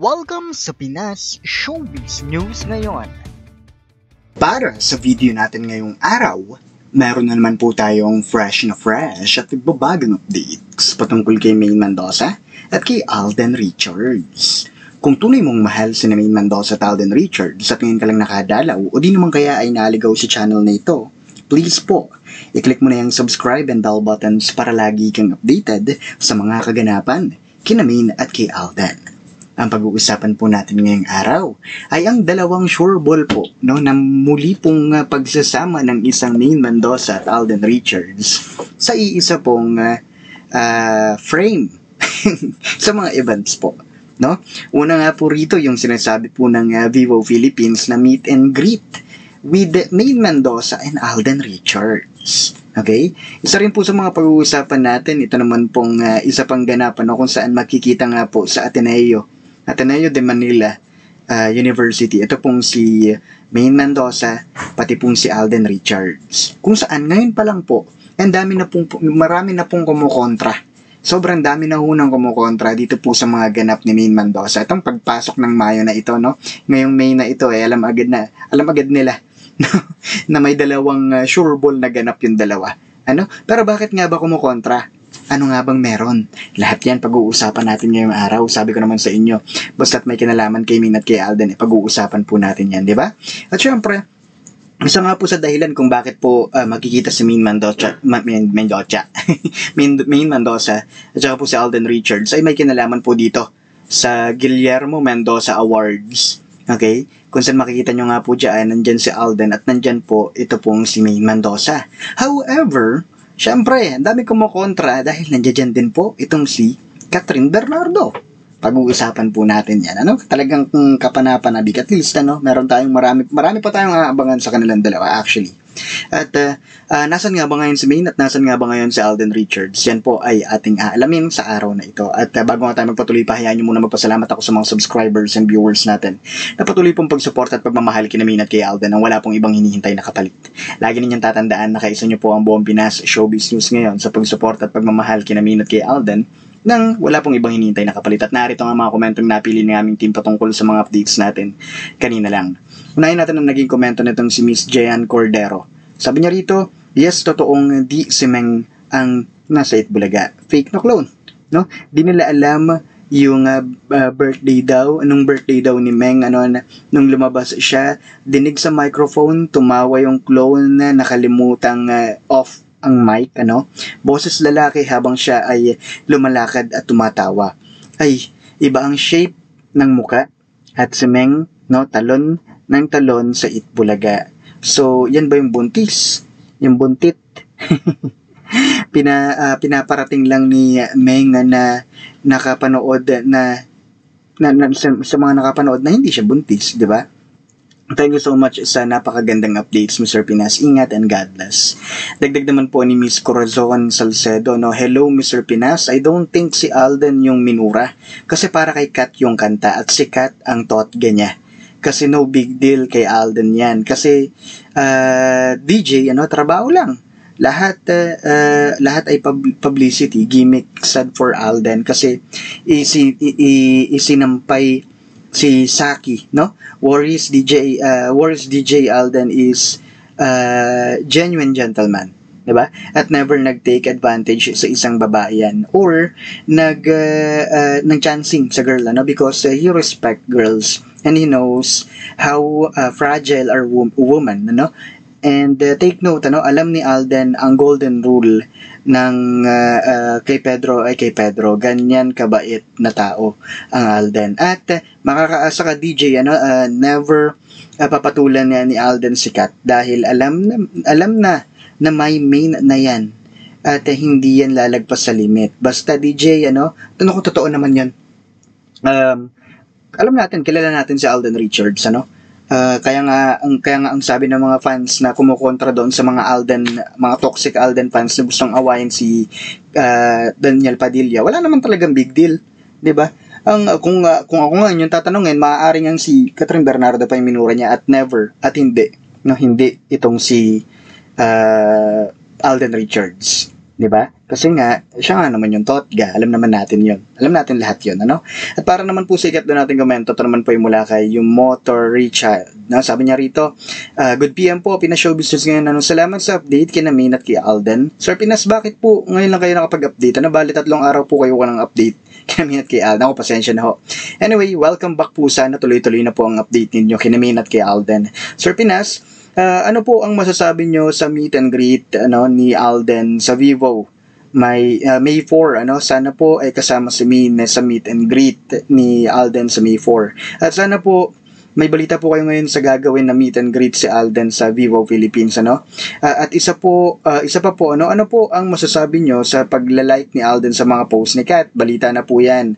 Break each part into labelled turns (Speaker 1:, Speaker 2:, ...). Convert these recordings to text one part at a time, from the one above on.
Speaker 1: Welcome sa Pinas Showbiz News ngayon.
Speaker 2: Para sa video natin ngayong araw, meron na naman po tayong fresh at nagbabagang updates patungkol kay Maine Mendoza at kay Alden Richards. Kung tunay mong mahal si Maine Mendoza at Alden Richards at ngayon ka lang nakadalaw o di naman kaya ay naligaw sa channel na ito, please po, i-click mo na yung subscribe and bell buttons para lagi kang updated sa mga kaganapan kina Maine at kay Alden. Ang pag-uusapan po natin ngayong araw ay ang dalawang sureball po na muli pong pagsasama ng isang Maine Mendoza at Alden Richards sa iisa pong frame sa mga events po. No? Una nga po rito yung sinasabi po ng Vivo Philippines na meet and greet with Maine Mendoza and Alden Richards. Okay? Isa rin po sa mga pag-uusapan natin, ito naman pong isa pang ganapan kung saan makikita nga po sa Ateneo de Manila University. Ito pong si Maine Mendoza, pati pong si Alden Richards. Kung saan ngayon pa lang po, marami na pong kumukontra. Sobrang dami na hunang kumukontra dito po sa mga ganap ni Maine Mendoza. Itong pagpasok ng Mayo na ito, no? Ngayong May na ito, alam agad nila na may dalawang sureball na ganap yung dalawa. Pero bakit nga ba kumukontra? Ano nga bang meron? Lahat yan pag-uusapan natin ngayong araw. Sabi ko naman sa inyo, basta't may kinalaman kay Maine at kay Alden, pag-uusapan po natin yan, di ba? At syempre, isa nga po sa dahilan kung bakit po makikita si Maine Mendoza at saka po si Alden Richards ay may kinalaman po dito sa Guillermo Mendoza Awards. Okay? Kung saan makikita nyo nga po dyan, nandyan si Alden at nandyan po ito pong si Maine Mendoza. However, syempre, ang dami kumukontra dahil nandiyan din po itong si Catherine Bernardo. Pag-uusapan po natin yan. Talagang kapanapanabik. At least, meron tayong marami pa tayong aabangan sa kanilang dalawa, actually. At nasan nga ba ngayon si Maine at nasan nga ba ngayon si Alden Richards? Yan po ay ating aalamin sa araw na ito. At bago nga tayo magpatuloy pa, hayaan nyo muna magpasalamat ako sa mga subscribers and viewers natin na patuloy pong pag-support at pagmamahal kina Maine at kay Alden nang wala pong ibang hinihintay na kapalit. Lagi ninyong tatandaan na kaisa nyo po ang buong Pinas Showbiz News ngayon sa pag-support at pagmamahal kina Maine at kay Alden nang wala pong ibang hinihintay na kapalit. At narito nga mga komentong napili ng aming team patungkol sa mga updates natin kanina lang. Unahin natin ang naging komento nitong si Miss Jean Cordero. Sabi niya rito, yes, totoong di si Meng ang nasa Itbulaga. Fake na clone. No? Di nila alam yung birthday daw. Anong birthday daw ni Meng? Nung lumabas siya, dinig sa microphone, tumawa yung clone na nakalimutang off ang mic. Boses lalaki habang siya ay lumalakad at tumatawa. Ay, iba ang shape ng muka at si Meng, talon ng talon sa Itbulaga. So, yan ba yung buntis? Yung buntit? Pinaparating lang ni Meng na nakapanood sa mga nakapanood na hindi siya buntis, di ba? Thank you so much sa napakagandang updates, Mr. Pinas. Ingat and God bless. Dagdag naman po ni Miss Corazon Salcedo, hello, Mr. Pinas. I don't think si Alden yung minura. Kasi para kay Kat yung kanta at si Kat ang totga niya. Kasi no big deal kay Alden yan. Kasi DJ, trabaho lang. Lahat ay publicity, gimmick, sad for Alden. Kasi isinampay si Saki, Warriors DJ Alden is genuine gentleman. Diba? At never nag-take advantage sa isang babae yan or nag-chancing sa girl because he respect girls and he knows how fragile are woman and take note alam ni Alden ang golden rule ng kay Pedro ganyan kabait na tao ang Alden at makakaasa ka DJ never papatulan niya ni Alden si Kat dahil alam na may Maine na yan at hindi yan lalagpas sa limit. Basta DJ, kung totoo naman yan. Alam natin, kilala natin si Alden Richards, kaya nga ang sabi ng mga fans na kumukontra doon sa mga toxic Alden fans na gustong awayin si Daniel Padilla, wala naman talagang big deal, 'di ba? Kung ako nga yung tatanungin, maaaring ang si Catherine Bernardo pa yung minura niya at hindi itong si Alden Richards. Di ba? Kasi nga, siya nga naman yung Totga. Alam naman natin yun. Alam natin lahat yun, ano? At para naman po sikat doon natin komento, ito naman po yung mula kay yung Motor Richard. Na, sabi niya rito, good PM po, Pinas Showbiz News ngayon. Ano, salamat sa update kina Main at kay Alden. Sir Pinas, bakit po ngayon lang kayo nakapag-update? Ano, bali 3 araw po kayo walang update. Kina Main at kay Alden. Ako, pasensya na ho. Anyway, welcome back po. Sana tuloy-tuloy na po ang update ninyo kina Main at kay Alden. Sir Pinas, ano po ang masasabi nyo sa meet and greet ni Alden sa Vivo? May May 4, sana po ay kasama si Min sa meet and greet ni Alden sa May 4. At sana po may balita po kayo ngayon sa gagawin na meet and greet si Alden sa Vivo Philippines, at isa pa po, ano po ang masasabi nyo sa pagla-like ni Alden sa mga post ni Kat? Balita na po 'yan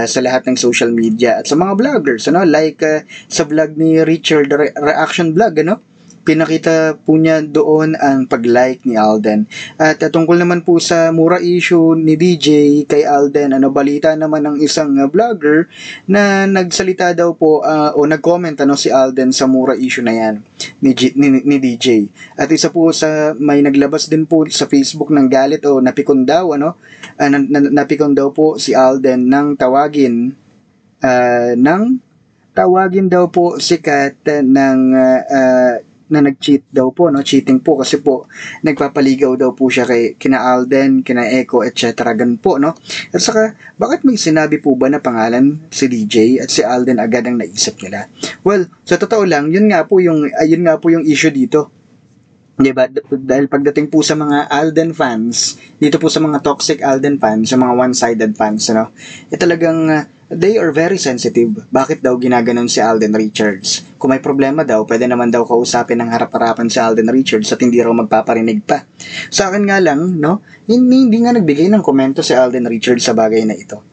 Speaker 2: sa lahat ng social media at sa mga vloggers, like sa vlog ni Richard reaction vlog, pinakita po niya doon ang pag-like ni Alden. At tungkol naman po sa mura issue ni DJ kay Alden, balita naman ng isang vlogger na nagsalita daw po o nag-comment si Alden sa mura issue na yan ni DJ. At isa po sa may naglabas din po sa Facebook ng galit o napikon daw napikon daw po si Alden ng tawagin daw po si Kat na nag-cheat daw po, cheating po kasi po nagpapaligaw daw po siya kina Alden, kina Echo, etc. Ganun po, At saka, bakit may sinabi po ba na pangalan si DJ at si Alden agad ang naisip nila? Well, sa totoo lang, yun nga po yung issue dito. Diba? Dahil pagdating po sa mga Alden fans, dito po sa mga toxic Alden fans, sa mga one-sided fans, talagang they are very sensitive. Bakit daw ginaganon si Alden Richards? Kung may problema daw, pwede naman daw kausapin ng harap-harapan si Alden Richards at hindi raw magpaparinig pa. Sa akin nga lang, hindi nga nagbigay ng komento si Alden Richards sa bagay na ito.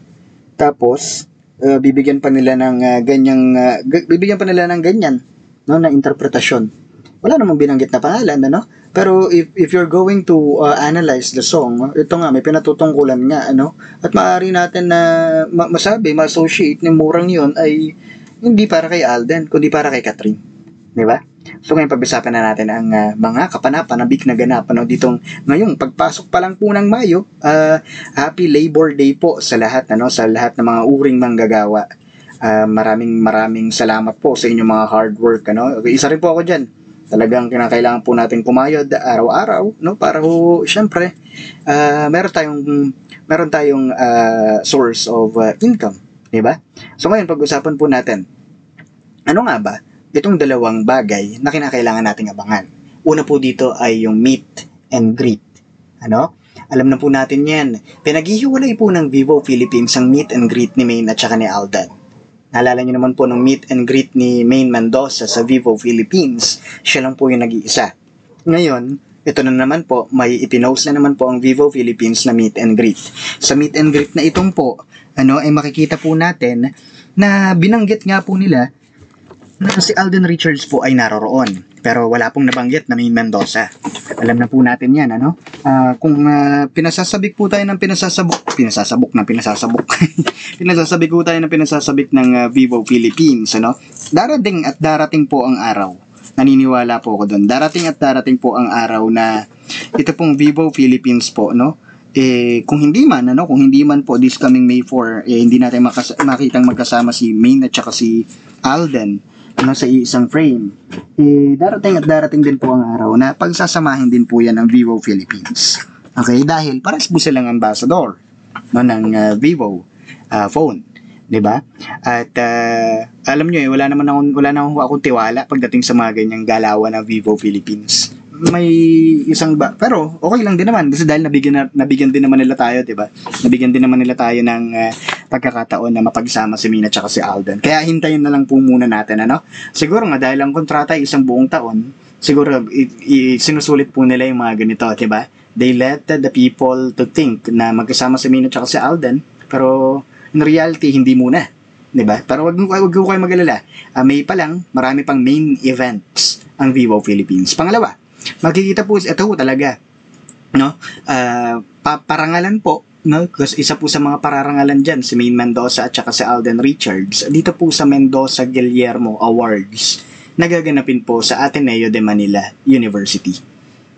Speaker 2: Tapos, bibigyan pa nila ng ganyan, na interpretasyon. Wala namang binanggit na pangalan, Pero if you're going to analyze the song, ito nga, may pinatutungkulan nga, At maaari natin na ma-associate ng murang yun ay hindi para kay Alden, kundi para kay Catherine. Di ba? So ngayon, pag-usapan na natin ang mga kapanapanabik na ganap, ditong ngayong pagpasok pa lang po ng Mayo. Happy Labor Day po sa lahat, sa lahat ng mga uring manggagawa. Maraming salamat po sa inyong mga hard work, Isa rin po ako dyan. Talagang kinakailangan po natin kumayod araw-araw, para syempre meron tayong source of income, di ba? So ngayon pag-usapan po natin, ano nga ba itong dalawang bagay na kinakailangan nating abangan? Una po dito ay yung meet and greet. Alam na po natin yan. Pinaghihiwalay po ng Vivo Philippines ang meet and greet ni Main at saka ni Alden. Naalala nyo naman po nung meet and greet ni Main Mendoza sa Vivo Philippines. Siya lang po yung nag-iisa. Ngayon, ito na naman po, may ipinost na naman po ang Vivo Philippines na meet and greet. Sa meet and greet na itong po, ay makikita po natin na binanggit nga po nila na si Alden Richards po ay naroroon. Pero wala pong nabanggit na Main Mendoza. Alam na po natin yan, kung pinasasabik po tayo ng pinasasabik po tayo ng pinasasabik ng Vivo Philippines, darating po ang araw. Naniniwala po ako doon. Darating po ang araw na ito pong Vivo Philippines po, kung hindi man po this coming May 4, hindi natin makitang magkasama si Main at saka si Alden sa isang frame, darating din po ang araw na pagsasamahin din po yan ng Vivo Philippines. Okay, dahil pares po silang ambassador ng Vivo phone, 'di ba? At alam niyo wala naman akong tiwala pagdating sa mga ganyang galawan ng Vivo Philippines. May isang pero okay lang din naman kasi dahil nabigyan din naman nila tayo, 'di ba? Nabigyan din naman nila tayo ng pagkakataon na mapagsama si Mina at si Alden. Kaya hintayin na lang po muna natin, Siguro nga dahil ang kontrata ay isang buong taon, siguro sinusulit po nila yung mga ganito, 'di ba? They let the people to think na magkasama si Mina at si Alden, pero in reality hindi muna, 'di ba? Pero wag ko kayo mag-alala. May pa lang, marami pang main events ang Vivo Philippines. Pangalawa, makikita po ito talaga, parangalan po, kasi isa po sa mga pararangalan dyan si Main Mendoza at saka si Alden Richards dito po sa Mendoza Guillermo Awards nagaganapin po sa Ateneo de Manila University.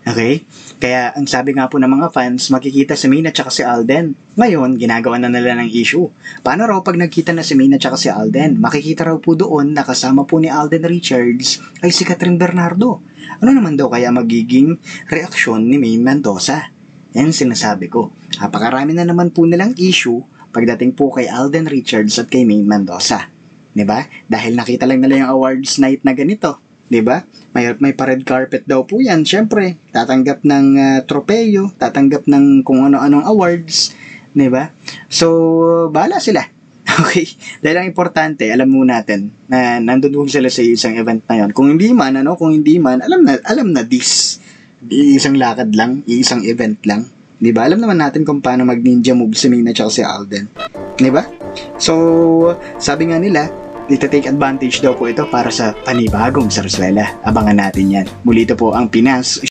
Speaker 2: Okay? Kaya ang sabi nga po ng mga fans, makikita si Main at saka si Alden. Ngayon, ginagawa na nila ng issue. Paano raw pag nagkita na si Main at saka si Alden? Makikita raw po doon na kasama po ni Alden Richards ay si Catherine Bernardo. Ano naman daw kaya magiging reaksyon ni Main Mendoza? Yan sinasabi ko. Napakarami na naman po nilang issue pagdating po kay Alden Richards at kay Main Mendoza. 'Di ba? Dahil nakita lang nila yung awards night na ganito. 'Di ba? May pa-red carpet daw po yan. Siyempre, tatanggap ng tropeyo, tatanggap ng kung ano-anong awards. 'Di ba? So, bahala sila. Okay? Dahil ang importante, alam mo natin na nandun sila sa isang event na yon. Kung hindi man, alam na this. Iisang lakad lang, iisang event lang. 'Di ba? Alam naman natin kung paano mag-ninja move si Mina at si Alden. 'Di ba? So, sabi nga nila, ita-take advantage daw po ito para sa panibagong sarsuela. Abangan natin yan. Muli ito po ang Pinas